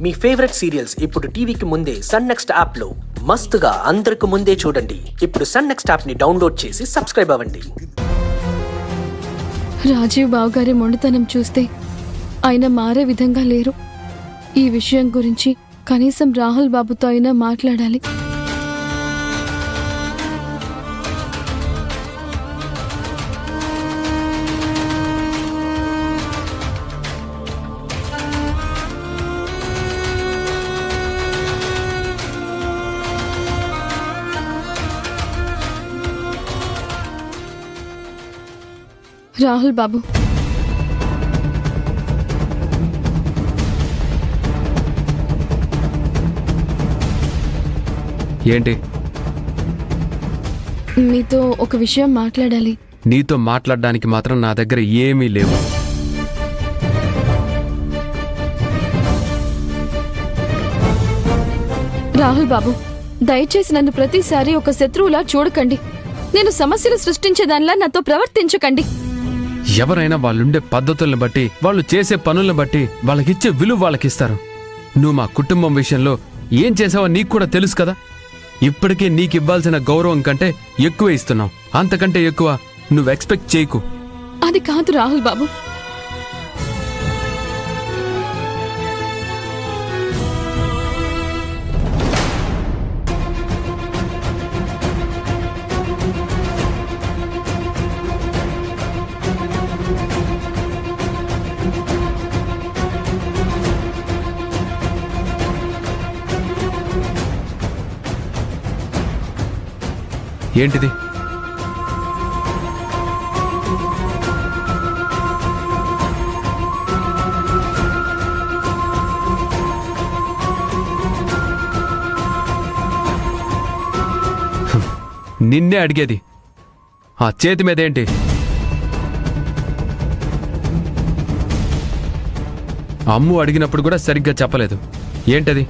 మీ favourite serials ఇప్పుడు టీవీకి ముందే సన్ నెక్స్ట్ యాప్ లో మస్తుగా అందరికి ముందే చూడండి. ఇప్పుడు సన్ నెక్స్ట్ యాప్ ని డౌన్లోడ్ చేసి సబ్స్క్రైబ్ అవ్వండి. రాజీవ్ బాబు గారి మొండితనం చూస్తే ఆయన మారే విధంగా లేరు. ఈ విషయం గురించి కనీసం రాహుల్ బాబుతో అయినా మాట్లాడాలి. రాహుల్ బాబు, ఏంటి? మీతో ఒక విషయం మాట్లాడాలి. నీతో మాట్లాడడానికి మాత్రం నా దగ్గర ఏమీ లేవు. రాహుల్ బాబు, దయచేసి నన్ను ప్రతిసారి ఒక శత్రువులా చూడకండి. నేను సమస్యలు సృష్టించేదానిలా నాతో ప్రవర్తించకండి. ఎవరైనా వాళ్ళుండే పద్ధతుల్ని బట్టి, వాళ్ళు చేసే పనుల్ని బట్టి వాళ్ళకిచ్చే విలువ వాళ్ళకిస్తారు. నువ్వు మా కుటుంబం విషయంలో ఏం చేసావో నీకు కూడా తెలుసు కదా. ఇప్పటికే నీకివ్వాల్సిన గౌరవం కంటే ఎక్కువ ఇస్తున్నావు. అంతకంటే ఎక్కువ నువ్వు ఎక్స్పెక్ట్ చేయకు. అది కాదు రాహుల్ బాబు. ఏంటిది? నిన్నే అడిగేది. ఆ చేతి మీదేంటి? అమ్ము అడిగినప్పుడు కూడా సరిగ్గా చెప్పలేదు. ఏంటది?